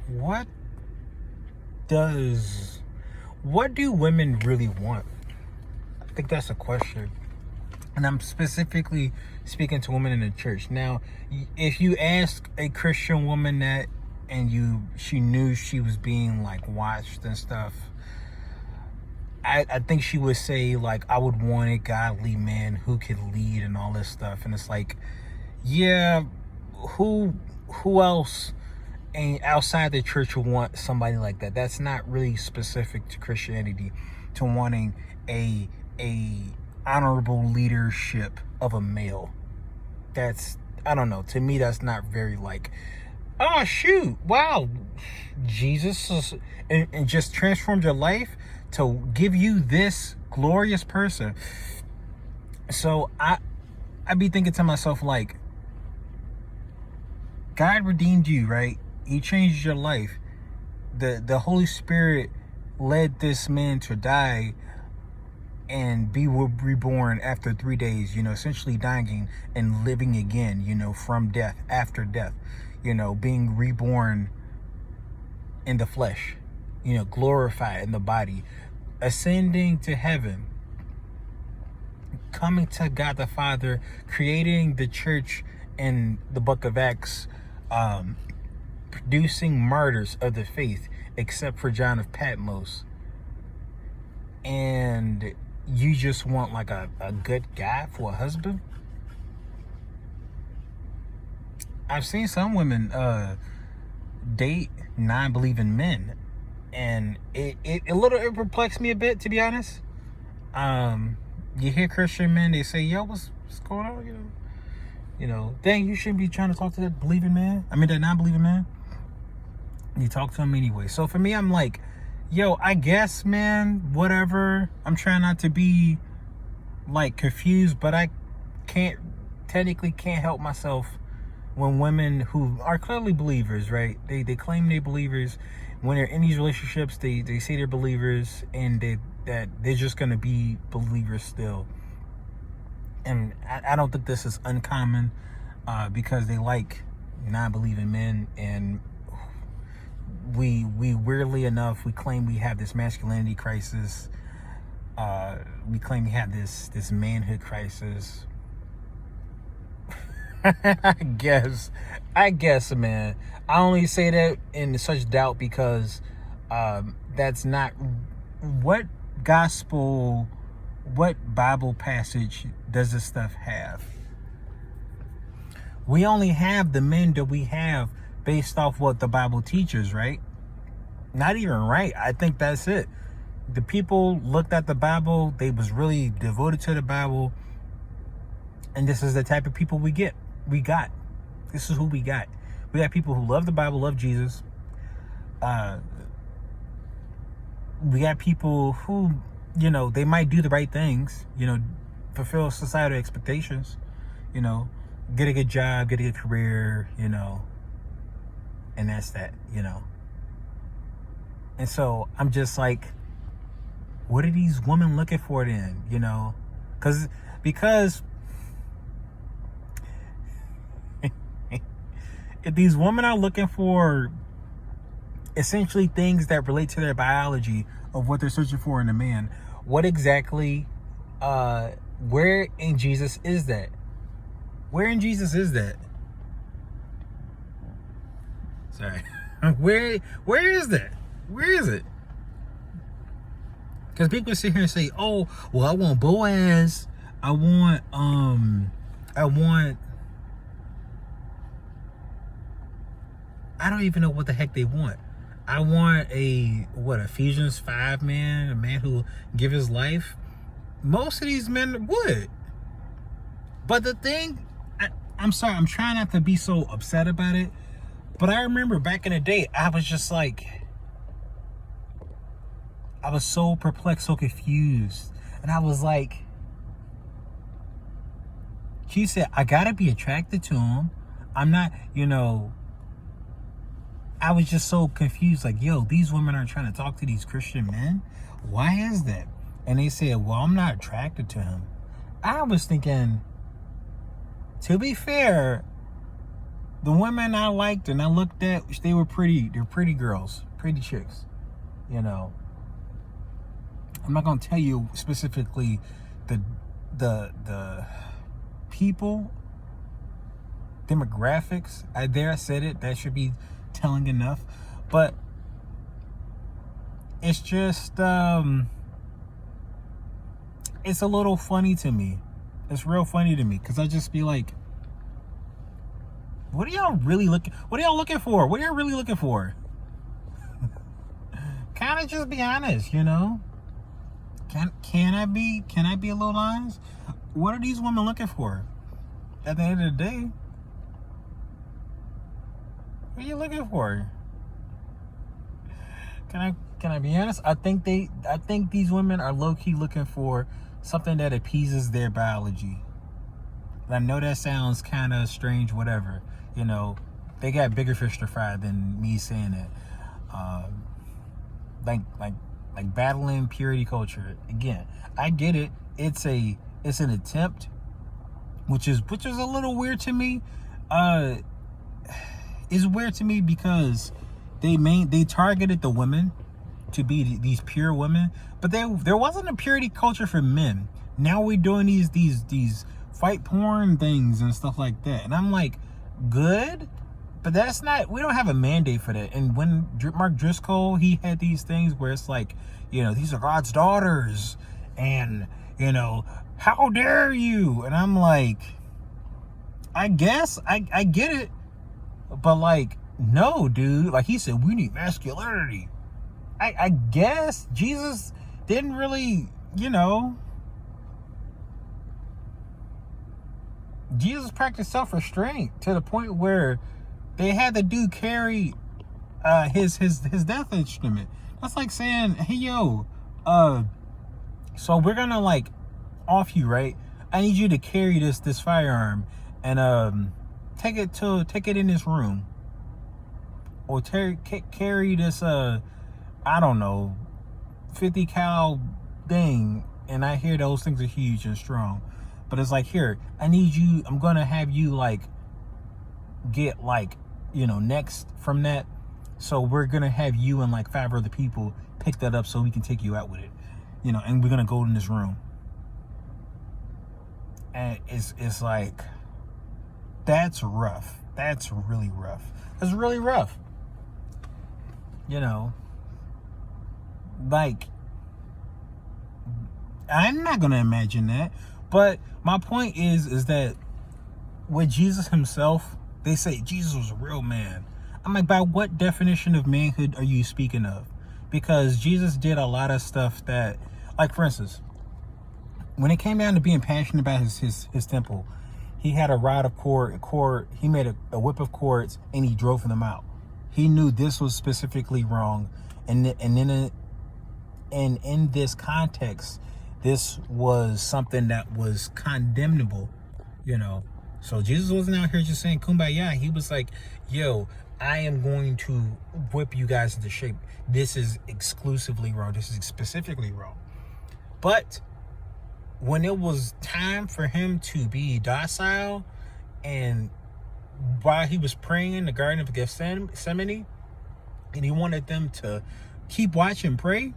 what what do women really want? I think that's a question. And I'm specifically speaking to women in the church. Now, if you ask a Christian woman that and she knew she was being like watched and stuff, I think she would say like, I would want a godly man who could lead and all this stuff. And it's like, yeah, who else and outside the church would want somebody like that? That's not really specific to Christianity, to wanting a honorable leadership of a male. That's, I don't know, to me that's not very like, oh shoot, wow, Jesus is, and just transformed your life to give you this glorious person. So I be thinking to myself like, God redeemed you, right? He changed your life. The Holy Spirit led this man to die and be reborn after 3 days, essentially dying and living again, from death, after death, being reborn in the flesh, glorified in the body, ascending to heaven, coming to God the Father, creating the church in the book of Acts, producing martyrs of the faith, except for John of Patmos. And you just want like a good guy for a husband? I've seen some women date non-believing men, and it perplexed me a bit, to be honest. You hear Christian men, they say, yo, what's going on? Dang, you shouldn't be trying to talk to that believing man. I mean, that non-believing man. You talk to him anyway. So for me, I'm like, yo, I guess, man, whatever. I'm trying not to be like confused, but I technically can't help myself when women who are clearly believers, right? They claim they're believers. When they're in these relationships, they say they're believers, and that they're just gonna be believers still. And I don't think this is uncommon, because they like non-believing men, and we weirdly enough, we claim we have this masculinity crisis. We claim we have this manhood crisis. I guess, man. I only say that in such doubt because that's not what Bible passage does this stuff have. We only have the men that we have based off what the Bible teaches, right? Not even right. I think that's it. The people looked at the Bible, they was really devoted to the Bible, and this is the type of people we got. This is who we got. We got people who love the Bible, love Jesus. We got people who, they might do the right things, fulfill societal expectations, get a good job, get a good career, and that's that, And so I'm just like, what are these women looking for then, Because if these women are looking for essentially things that relate to their biology of what they're searching for in a man, what exactly, where in Jesus is that? Where in Jesus is that? Sorry. Where is that? Where is it? Because people sit here and say, oh, well, I want Boaz. I don't even know what the heck they want. I want Ephesians 5 man, a man who give his life. Most of these men would. But the thing, I'm sorry, I'm trying not to be so upset about it, but I remember back in the day, I was just like, I was so perplexed, so confused. And I was like, she said, I gotta be attracted to him. I'm not, I was just so confused, like, yo, these women are trying to talk to these Christian men. Why is that? And they said, well, I'm not attracted to him. I was thinking, to be fair, The women I liked and I looked at, they were pretty. They're pretty girls, pretty chicks. You know, I'm not gonna tell you specifically the people demographics. I said it. That should be telling enough. But it's just it's a little funny to me. It's real funny to me because I just be like, what are y'all really looking? What are y'all looking for? What are y'all really looking for? Kind of just be honest, you know. Can I be a little honest? What are these women looking for? At the end of the day, what are you looking for? Can I be honest? I think these women are low key looking for something that appeases their biology. I know that sounds kind of strange, whatever. You know, they got bigger fish to fry than me saying it. Like battling purity culture. Again, I get it. It's an attempt, which is a little weird to me. It's weird to me because they targeted the women to be these pure women, but there wasn't a purity culture for men. Now we're doing these fight porn things and stuff like that, and I'm like, good, but that's not. We don't have a mandate for that. And when Mark Driscoll, he had these things where it's like, you know, these are God's daughters, and you know, how dare you? And I'm like, I guess I get it, but like, no, dude. Like he said, we need masculinity. I guess Jesus didn't really, you know. Jesus practiced self-restraint to the point where they had the dude carry his death instrument. That's like saying, hey yo, so we're gonna like off you, right? I need you to carry this firearm and take it in this room, or carry this I don't know, 50 cal thing. And I hear those things are huge and strong, but it's like, here, I need you. I'm gonna have you like get like, you know, next from that. So we're gonna have you and like 5 other people pick that up so we can take you out with it, you know. And we're gonna go in this room. And it's like, that's rough. That's really rough. That's really rough. You know, like, I'm not gonna imagine that. But my point is that with Jesus himself, they say Jesus was a real man. I'm like, by what definition of manhood are you speaking of? Because Jesus did a lot of stuff that, like, for instance, when it came down to being passionate about his temple, he had a rod of cord. He made a whip of cords and he drove them out. He knew this was specifically wrong, and in this context, this was something that was condemnable, you know. So Jesus wasn't out here just saying kumbaya. He was like, yo, I am going to whip you guys into shape. This is exclusively wrong. This is specifically wrong. But when it was time for him to be docile, and while he was praying in the Garden of Gethsemane, and he wanted them to keep watch and pray,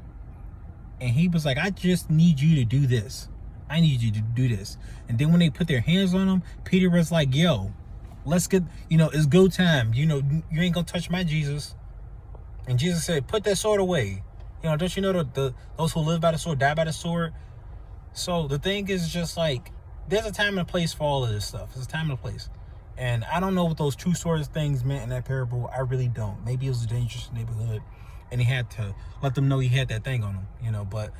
and he was like, I just need you to do this. I need you to do this. And then when they put their hands on him, Peter was like, yo, let's get, you know, it's go time. You know, you ain't gonna touch my Jesus. And Jesus said, put that sword away. You know, don't you know those who live by the sword die by the sword? So the thing is just like, there's a time and a place for all of this stuff. There's a time and a place. And I don't know what those 2 swords things meant in that parable. I really don't. Maybe it was a dangerous neighborhood, and he had to let them know he had that thing on him, you know. But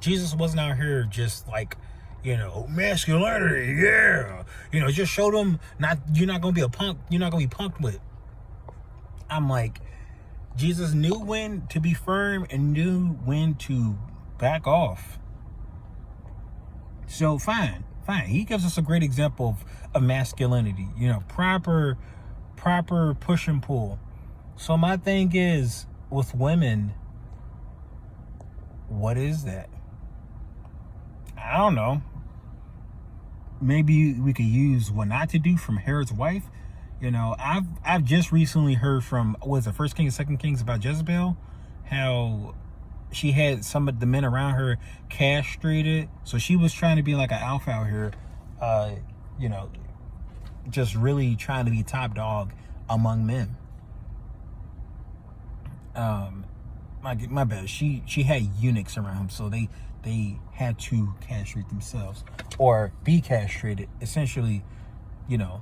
Jesus wasn't out here just like, you know, masculinity, yeah. You know, just show them you're not gonna be a punk. You're not gonna be punked with. I'm like, Jesus knew when to be firm and knew when to back off. So fine. He gives us a great example of masculinity, you know, proper push and pull. So my thing is, with women, what is that? I don't know. maybe we could use what not to do from Herod's wife. You know, I've just recently heard from, was it First Kings, Second Kings, about Jezebel, how she had some of the men around her castrated, so she was trying to be like an alpha out here, you know, just really trying to be top dog among men. My bad. She had eunuchs around him, so they had to castrate themselves or be castrated. Essentially, you know.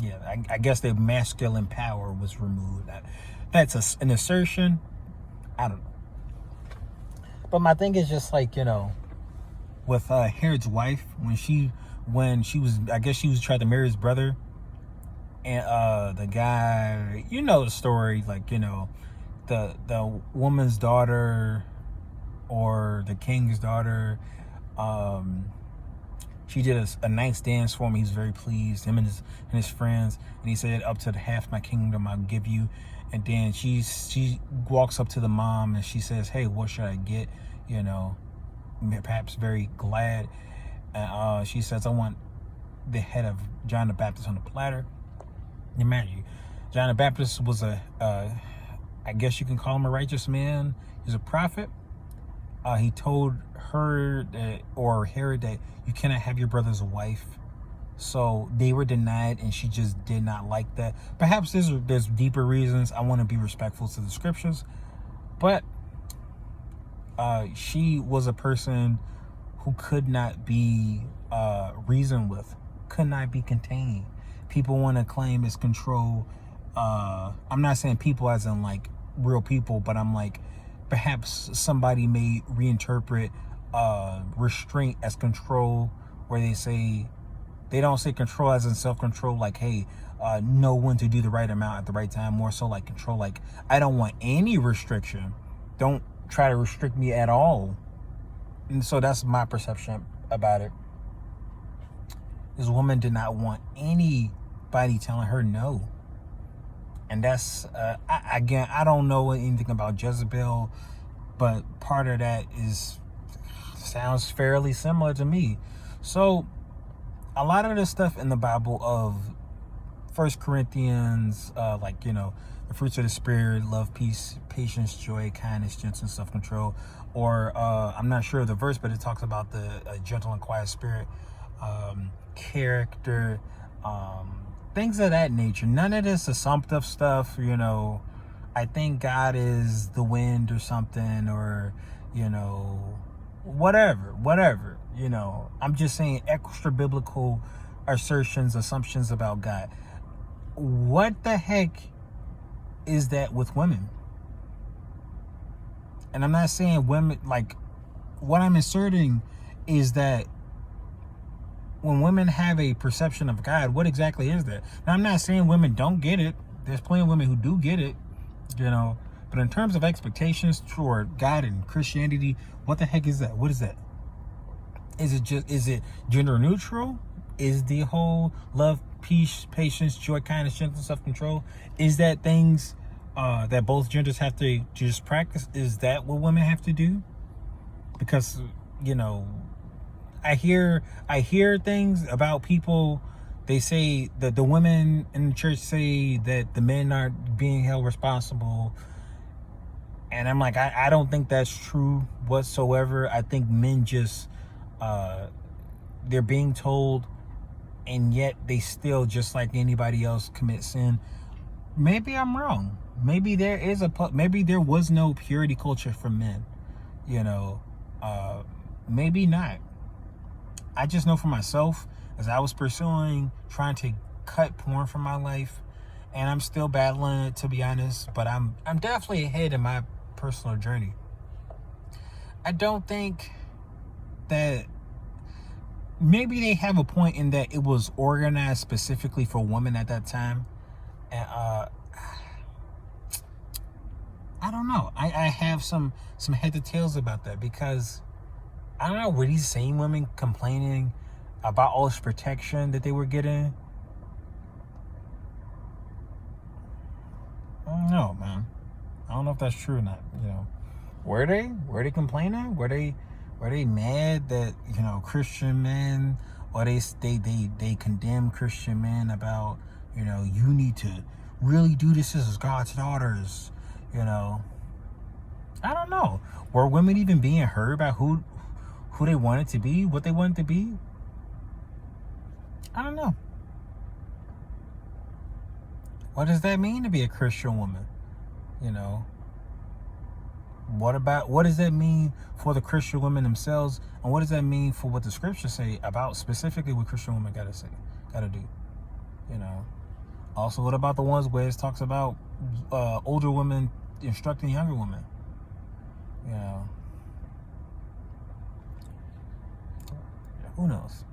Yeah, I guess their masculine power was removed. That's an assertion. I don't know. But my thing is just like, you know, with Herod's wife, when she was, I guess she was trying to marry his brother, and the guy, you know the story, like, you know, the woman's daughter or the king's daughter, she did a nice dance for him. He was very pleased, him and his friends, and he said, up to the half my kingdom I'll give you. And then she walks up to the mom and she says, hey, what should I get? You know, perhaps very glad. And she says, I want the head of John the Baptist on the platter. Imagine, John the Baptist was I guess you can call him a righteous man. He's a prophet. He told her that, or Herod, that you cannot have your brother's wife. So they were denied, and she just did not like that. Perhaps there's deeper reasons. I want to be respectful to the scriptures, but she was a person who could not be reasoned with, could not be contained. People want to claim it's control. I'm not saying people as in like real people, but I'm like, perhaps somebody may reinterpret restraint as control, where they don't say control as in self-control, like, hey, know when to do the right amount at the right time. More so like control, like, I don't want any restriction. Don't try to restrict me at all. And so that's my perception about it. This woman did not want anybody telling her no. And that's, again, I don't know anything about Jezebel, but part of that sounds fairly similar to me. So a lot of the stuff in the Bible of First Corinthians, like, you know, the fruits of the Spirit, love, peace, patience, joy, kindness, gentleness, self-control, or I'm not sure of the verse, but it talks about the gentle and quiet spirit, character, things of that nature. None of this assumptive stuff, you know, I think God is the wind or something, or, you know, whatever, you know. I'm just saying extra biblical assumptions about God. What the heck is that with women? And I'm not saying women, like, what I'm inserting is that when women have a perception of God, what exactly is that? Now, I'm not saying women don't get it. There's plenty of women who do get it, you know. But in terms of expectations toward God and Christianity, what the heck is that? What is that? Is it gender neutral? Is the whole love, peace, patience, joy, kindness, gentleness, self-control, is that things that both genders have to just practice? Is that what women have to do? Because, you know, I hear things about people. They say that the women in the church say that the men aren't being held responsible. And I'm like, I don't think that's true whatsoever. I think men just, they're being told, and yet they still, just like anybody else, commit sin. Maybe I'm wrong. Maybe maybe there was no purity culture for men. You know, maybe not. I just know for myself, as I was trying to cut porn from my life, and I'm still battling it, to be honest, but I'm definitely ahead in my personal journey. I don't think that, maybe they have a point in that it was organized specifically for women at that time. And I don't know. I have some head to tails about that, because I don't know, were these same women complaining about all this protection that they were getting? I don't know, man. I don't know if that's true or not. You know, were they complaining? Were they Are they mad that, you know, Christian men, or they condemn Christian men about, you know, you need to really do this as God's daughters, you know? I don't know. Were women even being heard about who they wanted to be, what they wanted to be? I don't know. What does that mean to be a Christian woman? You know? What does that mean for the Christian women themselves, and what does that mean for what the scriptures say about specifically what Christian women gotta do? You know. Also, what about the ones where it talks about older women instructing younger women? You know. Who knows?